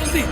जल्दी।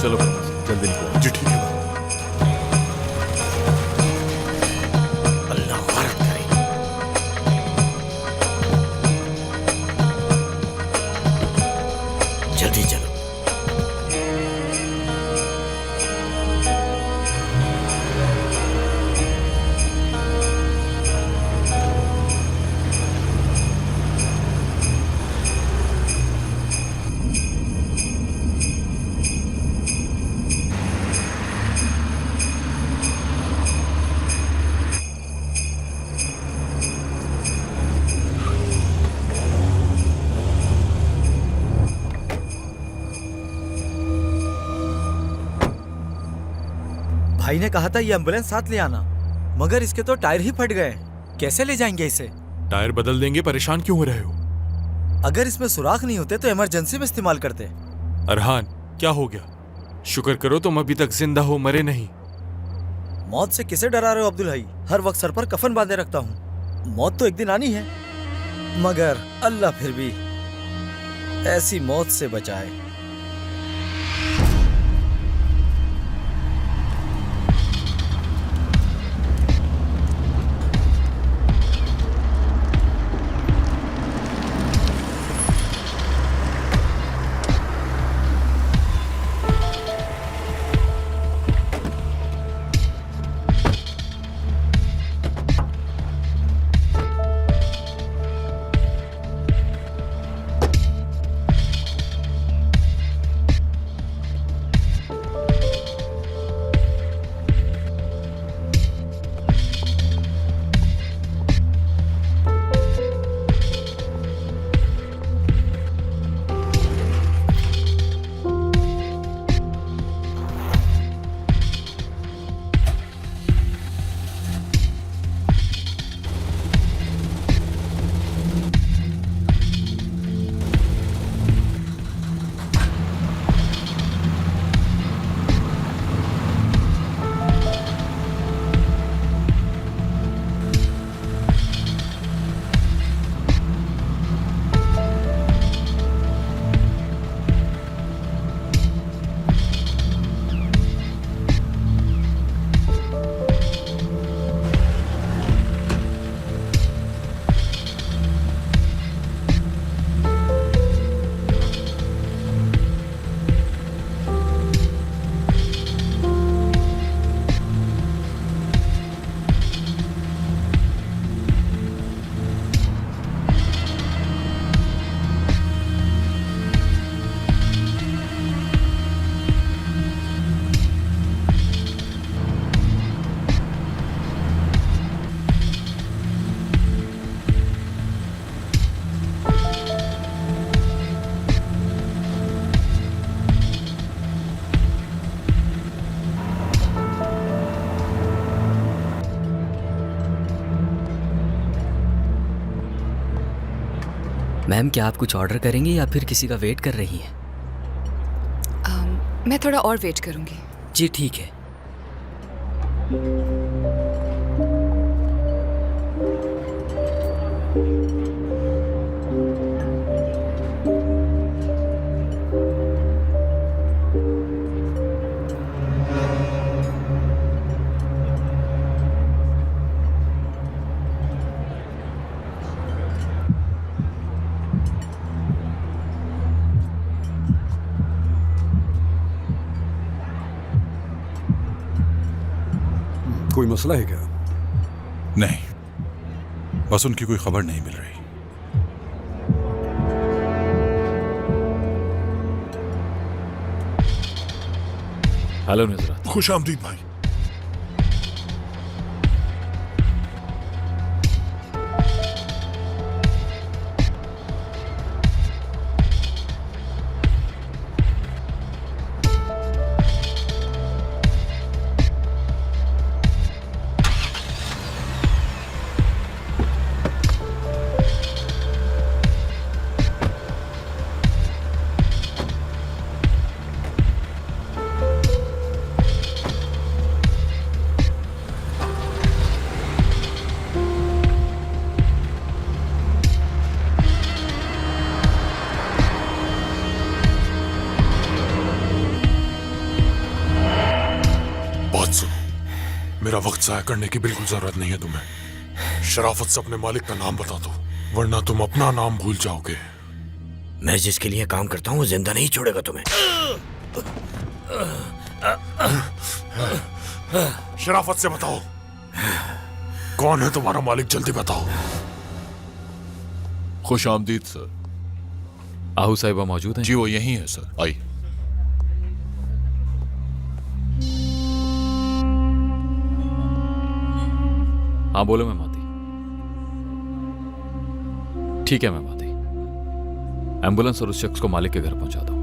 चलो जल्दी निकलो। जी ठीक है। अल्लाह गौरव करे। जल्दी चलो। भाई ने कहा था ये एम्बुलेंस साथ ले आना, मगर इसके तो टायर ही फट गए। कैसे ले जाएंगे इसे? टायर बदल देंगे, परेशान क्यों हो रहे हो? अगर इसमें सुराख नहीं होते तो इमरजेंसी में इस्तेमाल करते। अरहान क्या हो गया? शुक्र करो तुम अभी तक जिंदा हो, मरे नहीं। मौत से किसे डरा रहे हो अब्दुल भाई? हर वक्त सर पर कफन बांधे रखता हूँ। मौत तो एक दिन आनी है, मगर अल्लाह फिर भी ऐसी मौत से बचाए। मैम क्या आप कुछ ऑर्डर करेंगे या फिर किसी का वेट कर रही हैं? मैं थोड़ा और वेट करूंगी। जी ठीक है। कोई मसला है क्या? नहीं, बस उनकी कोई खबर नहीं मिल रही। हेलो नुसरत। खुश आमदीद भाई। मेरा वक्त जाया करने की बिल्कुल जरूरत नहीं है तुम्हें। शराफत से अपने मालिक का नाम बता दो, वरना तुम अपना नाम भूल जाओगे। मैं जिसके लिए काम करता हूँ वो जिंदा नहीं छोड़ेगा तुम्हें। शराफत से बताओ कौन है तुम्हारा मालिक, जल्दी बताओ। खुश आमदीद सर। आहू साहिबा मौजूद हैं? जी वो यही है सर, आई। हाँ बोलो मेहमाती। ठीक है मेहमाती, एम्बुलेंस और उस शख्स को मालिक के घर पहुंचा दो।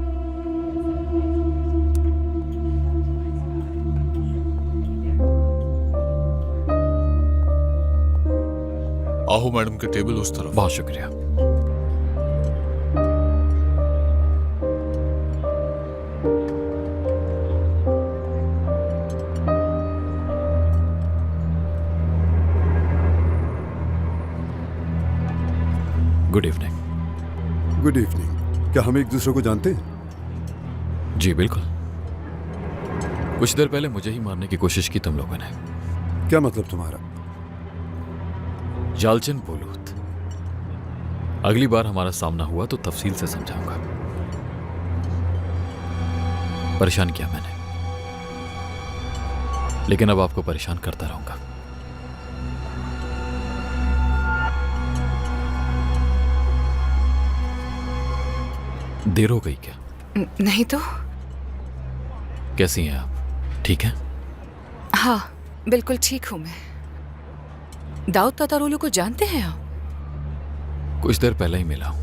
आहू मैडम के टेबल उस तरफ। बहुत शुक्रिया। Good evening. Good evening. क्या हम एक दूसरे को जानते हैं? जी बिल्कुल। कुछ देर पहले मुझे ही मारने की कोशिश की तुम लोगों ने। क्या मतलब तुम्हारा? जालचंद बोलूत। अगली बार हमारा सामना हुआ तो तफसील से समझाऊंगा। परेशान किया मैंने, लेकिन अब आपको परेशान करता रहूंगा। देर हो गई क्या? नहीं तो। कैसी हैं आप? ठीक हैं? हाँ बिल्कुल ठीक हूं मैं। दाऊद ततारोलू को जानते हैं आप? कुछ देर पहले ही मिला हूं।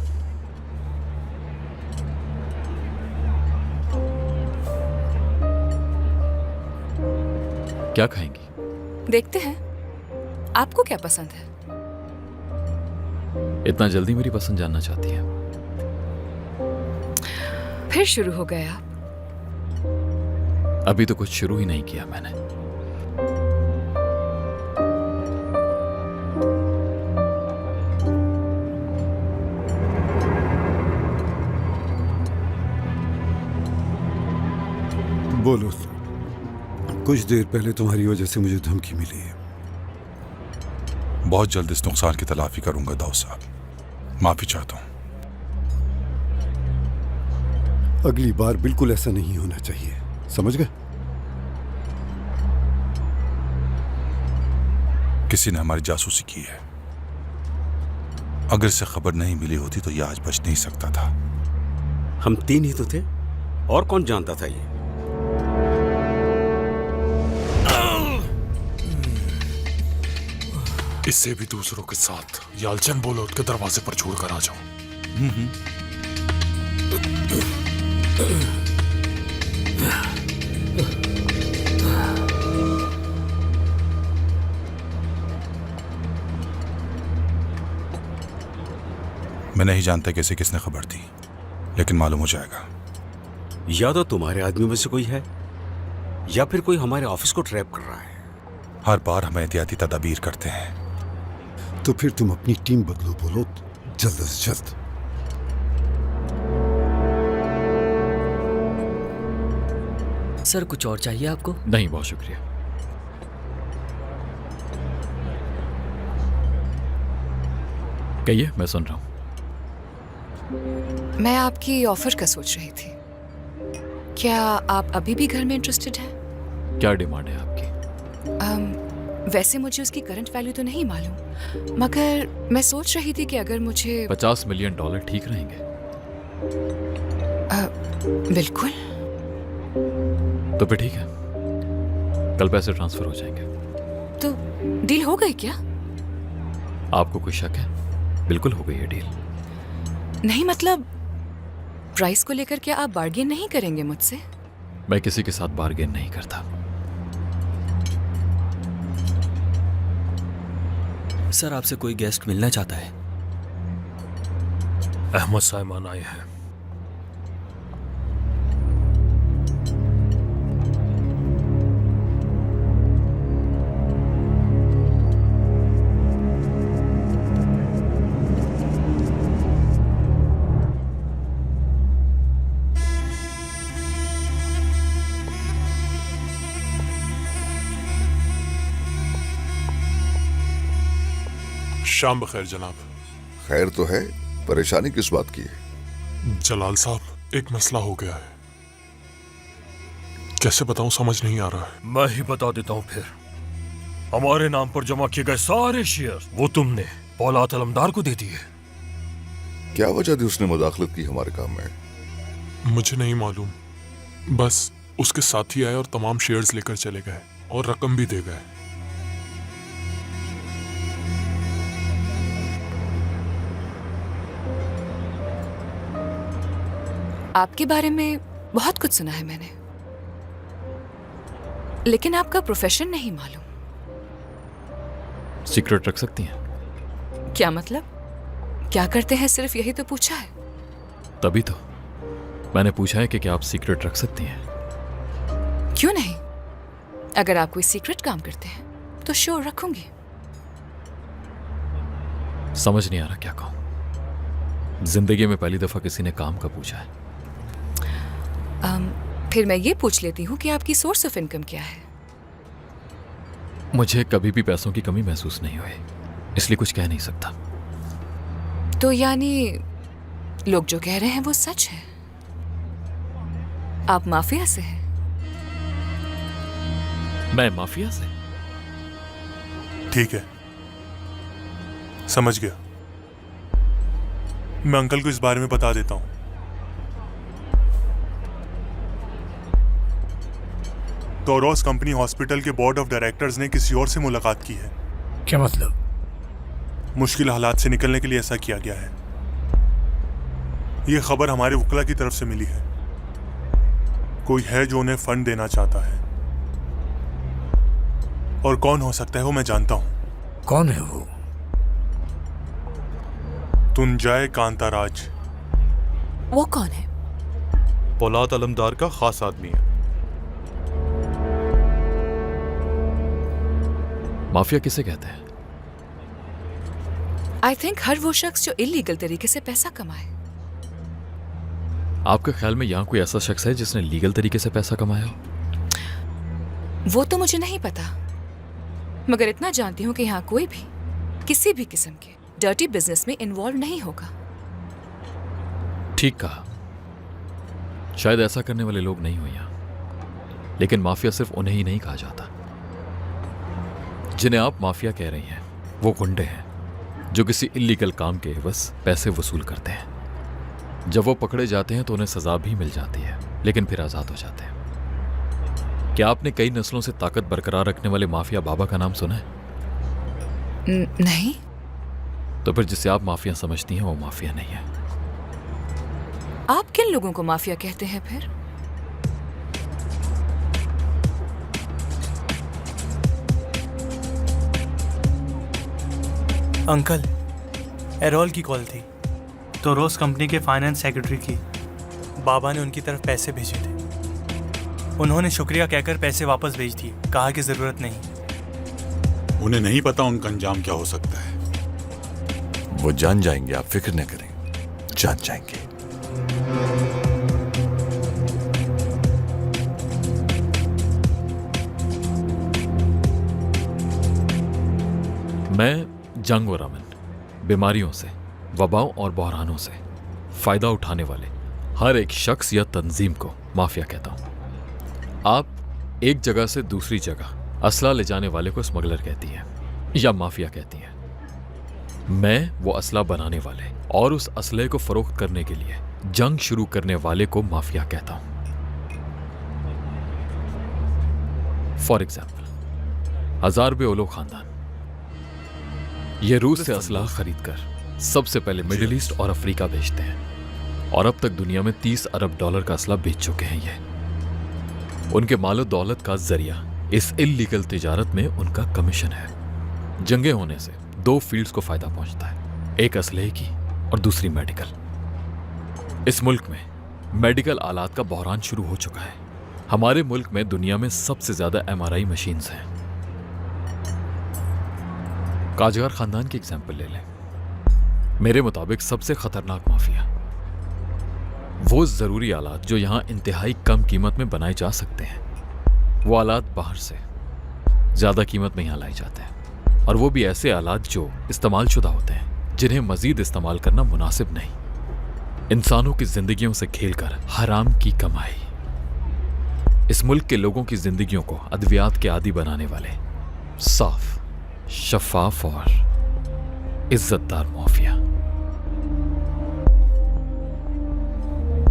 क्या खाएंगी? देखते हैं आपको क्या पसंद है। इतना जल्दी मेरी पसंद जानना चाहती है? फिर शुरू हो गए आप। अभी तो कुछ शुरू ही नहीं किया मैंने। बोलो सर। कुछ देर पहले तुम्हारी वजह से मुझे धमकी मिली है। बहुत जल्द इस नुकसान की तलाफी करूंगा दाऊद साहब, माफी चाहता हूं। अगली बार बिल्कुल ऐसा नहीं होना चाहिए, समझ गए? किसी ने हमारी जासूसी की है। अगर इसे खबर नहीं मिली होती तो यह आज बच नहीं सकता था। हम तीन ही तो थे, और कौन जानता था ये? इससे भी दूसरों के साथ यालचंद बोलोत के दरवाजे पर छोड़कर आ जाओ। मैं नहीं जानता कि इसे किसने खबर दी, लेकिन मालूम हो जाएगा। या तो तुम्हारे आदमी में से कोई है, या फिर कोई हमारे ऑफिस को ट्रैप कर रहा है। हर बार हम एहतियाती तदाबीर करते हैं। तो फिर तुम अपनी टीम बदलो बोलो, जल्द से जल्द। सर कुछ और चाहिए आपको? नहीं बहुत शुक्रिया। कहिए, मैं सुन रहा हूं। मैं आपकी ऑफर का सोच रही थी। क्या आप अभी भी घर में इंटरेस्टेड हैं? क्या डिमांड है आपकी? वैसे मुझे उसकी करंट वैल्यू तो नहीं मालूम, मगर मैं सोच रही थी कि अगर मुझे $50 मिलियन ठीक रहेंगे? बिल्कुल। तो फिर ठीक है, कल पैसे ट्रांसफर हो जाएंगे। तो डील हो गई क्या? आपको कोई शक है? बिल्कुल हो गई है डील। नहीं मतलब प्राइस को लेकर क्या आप बार्गेन नहीं करेंगे मुझसे? मैं किसी के साथ बार्गेन नहीं करता। सर आपसे कोई गेस्ट मिलना चाहता है। अहमद साइमान आए हैं। शाम बखैर जनाब। खैर तो है, परेशानी किस बात की है? जलाल साहब, एक मसला हो गया है। कैसे बताऊं, समझ नहीं आ रहा है। मैं ही बता देता हूँ फिर। हमारे नाम पर जमा किए गए सारे शेयर वो तुमने पौलात अलमदार को दे दिए। क्या वजह थी उसने मुदाखलत की हमारे काम में? मुझे नहीं मालूम, बस उसके साथी आए और तमाम शेयर्स लेकर चले गए और रकम भी दे गए। आपके बारे में बहुत कुछ सुना है मैंने, लेकिन आपका प्रोफेशन नहीं मालूम। सीक्रेट रख सकती हैं? क्या मतलब? क्या करते हैं, सिर्फ यही तो पूछा है। तभी तो मैंने पूछा है कि क्या आप सीक्रेट रख सकती हैं? क्यों नहीं? अगर आप कोई सीक्रेट काम करते हैं तो श्योर रखूंगी। समझ नहीं आ रहा क्या कहूं। जिंदगी में पहली दफा किसी ने काम का पूछा है। फिर मैं ये पूछ लेती हूँ कि आपकी सोर्स ऑफ इनकम क्या है? मुझे कभी भी पैसों की कमी महसूस नहीं हुई, इसलिए कुछ कह नहीं सकता। तो यानी लोग जो कह रहे हैं वो सच है? आप माफिया से हैं? मैं माफिया से? ठीक है, समझ गया। मैं अंकल को इस बारे में बता देता हूं। टोरोस कंपनी हॉस्पिटल के बोर्ड ऑफ डायरेक्टर्स ने किसी और से मुलाकात की है। क्या मतलब? मुश्किल हालात से निकलने के लिए ऐसा किया गया है। यह खबर हमारे वकला की तरफ से मिली है। कोई है जो उन्हें फंड देना चाहता है, और कौन हो सकता है वो मैं जानता हूं। कौन है वो? तुंजाय कांताराज। वो कौन है? पौलात अलमदार का खास आदमी है। माफिया किसे कहते हैं? आई थिंक हर वो शख्स जो इलीगल तरीके से पैसा कमाए। आपके ख्याल में यहाँ कोई ऐसा शख्स है जिसने लीगल तरीके से पैसा कमाया हो? वो तो मुझे नहीं पता, मगर इतना जानती हूँ कि यहाँ कोई भी किसी भी किस्म के डर्टी बिजनेस में इन्वॉल्व नहीं होगा। ठीक कहा। शायद ऐसा करने वाले लोग नहीं हो यहाँ, लेकिन माफिया सिर्फ उन्हें ही नहीं कहा जाता। जिन्हें आप माफिया कह रही हैं वो गुंडे हैं जो किसी इल्लीगल काम के बस पैसे वसूल करते हैं। जब वो पकड़े जाते हैं तो उन्हें सजा भी मिल जाती है, लेकिन फिर आजाद हो जाते हैं। क्या आपने कई नस्लों से ताकत बरकरार रखने वाले माफिया बाबा का नाम सुना है? नहीं। तो फिर जिसे आप माफिया समझती हैं वो माफिया नहीं है। आप किन लोगों को माफिया कहते हैं फिर? अंकल, एरोल की कॉल थी। तो रोज कंपनी के फाइनेंस सेक्रेटरी की। बाबा ने उनकी तरफ पैसे भेजे थे। उन्होंने शुक्रिया कहकर पैसे वापस भेज दिए, कहा कि जरूरत नहीं। उन्हें नहीं पता उनका अंजाम क्या हो सकता है। वो जान जाएंगे, आप फिक्र न करें, जान जाएंगे। मैं जंग और अमन, बीमारियों से, वबाओं और बहरानों से फायदा उठाने वाले हर एक शख्स या तंजीम को माफिया कहता हूं। आप एक जगह से दूसरी जगह असला ले जाने वाले को स्मगलर कहती हैं या माफिया कहती हैं। मैं वो असला बनाने वाले और उस असले को फरोख्त करने के लिए जंग शुरू करने वाले को माफिया कहता हूं। फॉर एग्जाम्पल हजारबे-ओलो खानदान, ये रूस से असलाह खरीदकर सबसे पहले मिडिल ईस्ट और अफ्रीका भेजते हैं और अब तक दुनिया में 30 अरब डॉलर का असला बेच चुके हैं। ये उनके मालो दौलत का जरिया इस इल्लीगल तिजारत में उनका कमीशन है। जंगें होने से 2 फील्ड्स को फायदा पहुंचता है, एक असलहे की और दूसरी मेडिकल। इस मुल्क में मेडिकल आलात का बहरान शुरू हो चुका है। हमारे मुल्क में दुनिया में सबसे ज्यादा MRI मशीन्स हैं। काजगार खानदान की एग्जाम्पल ले लें। मेरे मुताबिक सबसे खतरनाक माफिया वो जरूरी आलात जो यहां इंतहाई कम कीमत में बनाए जा सकते हैं, वो आलात बाहर से ज्यादा कीमत में यहां लाए जाते हैं, और वो भी ऐसे आलात जो इस्तेमाल शुदा होते हैं, जिन्हें मजीद इस्तेमाल करना मुनासिब नहीं। इंसानों की जिंदगियों से खेलकर हराम की कमाई। इस मुल्क के लोगों की जिंदगियों को अद्वियात के आदी बनाने वाले साफ, शफाफ और इज्जतदार माफिया।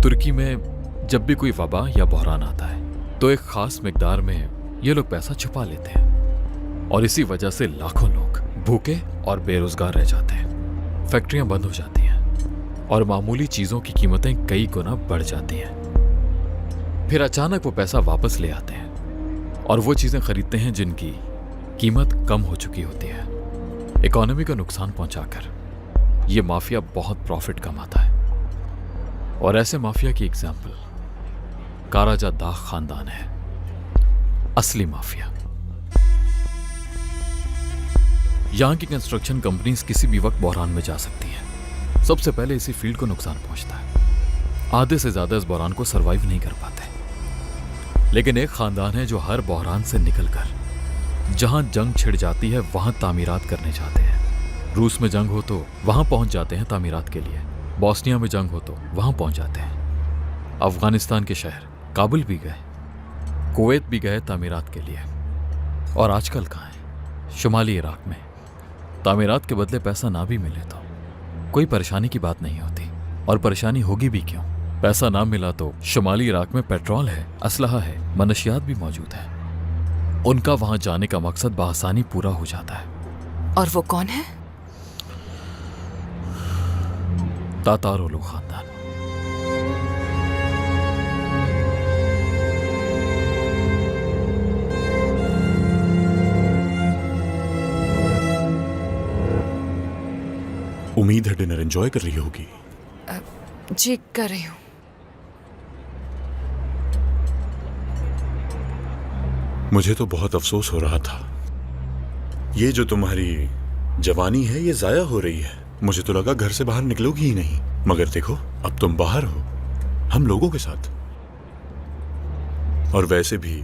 तुर्की में जब भी कोई वबा या बहरान आता है तो एक खास मिकदार में ये लोग पैसा छुपा लेते हैं और इसी वजह से लाखों लोग भूखे और बेरोजगार रह जाते हैं। फैक्ट्रियां बंद हो जाती हैं और मामूली चीजों की कीमतें कई गुना बढ़ जाती हैं। फिर अचानक वो पैसा वापस ले आते हैं और वो चीजें खरीदते हैं जिनकी कीमत कम हो चुकी होती है। इकोनॉमी को नुकसान पहुंचाकर ये माफिया बहुत प्रॉफिट कमाता है, और ऐसे माफिया की एग्जाम्पल काराजा दाग खानदान है, असली माफिया। यहां की कंस्ट्रक्शन कंपनीज किसी भी वक्त बहरान में जा सकती हैं। सबसे पहले इसी फील्ड को नुकसान पहुंचता है। आधे से ज्यादा इस बहरान को सरवाइव नहीं कर पाते, लेकिन एक खानदान है जो हर बहरान से निकलकर जहां जंग छिड़ जाती है वहां तामीरात करने जाते हैं। रूस में जंग हो तो वहां पहुंच जाते हैं तामीरात के लिए, बोस्निया में जंग हो तो वहां पहुंच जाते हैं। अफगानिस्तान के शहर काबुल भी गए, कुवैत भी गए तामीरात के लिए, और आजकल कहाँ है? शुमाली इराक में। तामीरात के बदले पैसा ना भी मिले तो कोई परेशानी की बात नहीं होती, और परेशानी होगी भी क्यों? पैसा ना मिला तो शुमाली इराक में पेट्रोल है, असलहा है, मनशियात भी मौजूद है। उनका वहां जाने का मकसद बआसानी पूरा हो जाता है। और वो कौन है? तातार-ओलो खानदान। उम्मीद है डिनर एंजॉय कर रही होगी। जी कर रही हूँ। मुझे तो बहुत अफसोस हो रहा था, ये जो तुम्हारी जवानी है ये जाया हो रही है। मुझे तो लगा घर से बाहर निकलोगी ही नहीं, मगर देखो अब तुम बाहर हो, हम लोगों के साथ। और वैसे भी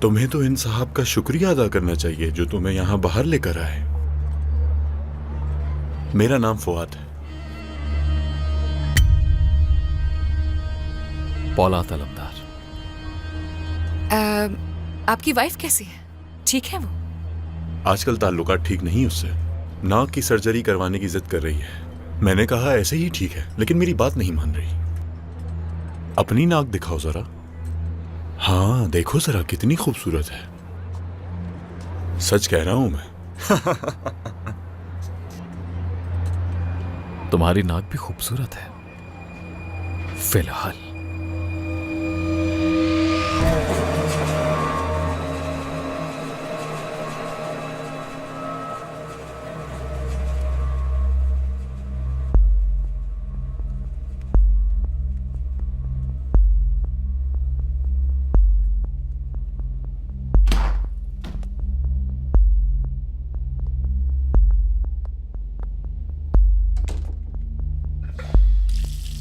तुम्हें तो इन साहब का शुक्रिया अदा करना चाहिए जो तुम्हें यहां बाहर लेकर आए। मेरा नाम फुआद है। पौलाद अलमदार। आपकी वाइफ कैसी है? ठीक है वो? आजकल ताल्लुकात ठीक नहीं उससे, नाक की सर्जरी करवाने की जिद कर रही है। मैंने कहा ऐसे ही ठीक है, लेकिन मेरी बात नहीं मान रही। अपनी नाक दिखाओ जरा। हाँ देखो जरा कितनी खूबसूरत है, सच कह रहा हूं मैं। तुम्हारी नाक भी खूबसूरत है फिलहाल।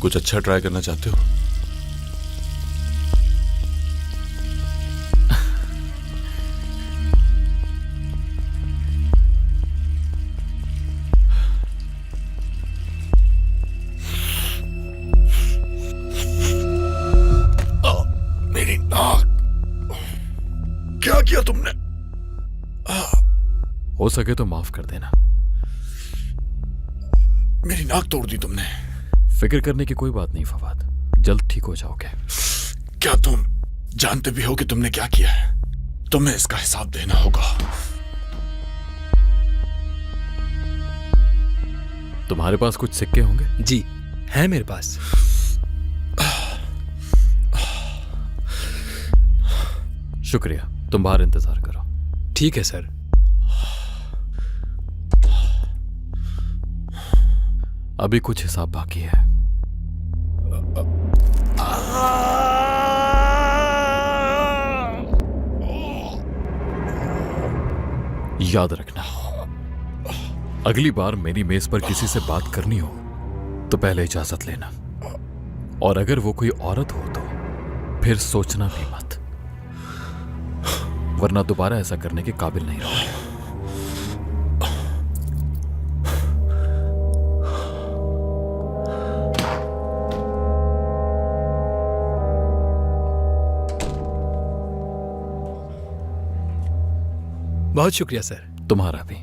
कुछ अच्छा ट्राई करना चाहते हो? मेरी नाक, क्या किया तुमने? हो सके तो माफ कर देना। मेरी नाक तोड़ दी तुमने। फिक्र करने की कोई बात नहीं फवाद, जल्द ठीक हो जाओगे। क्या तुम जानते भी हो कि तुमने क्या किया है? तुम्हें इसका हिसाब देना होगा। तुम्हारे पास कुछ सिक्के होंगे? जी है मेरे पास। शुक्रिया, तुम बाहर इंतजार करो। ठीक है सर। अभी कुछ हिसाब बाकी है। याद रखना, अगली बार मेरी मेज पर किसी से बात करनी हो तो पहले इजाजत लेना, और अगर वो कोई औरत हो तो फिर सोचना भी मत, वरना दोबारा ऐसा करने के काबिल नहीं रहोगे। बहुत शुक्रिया सर। तुम्हारा भी।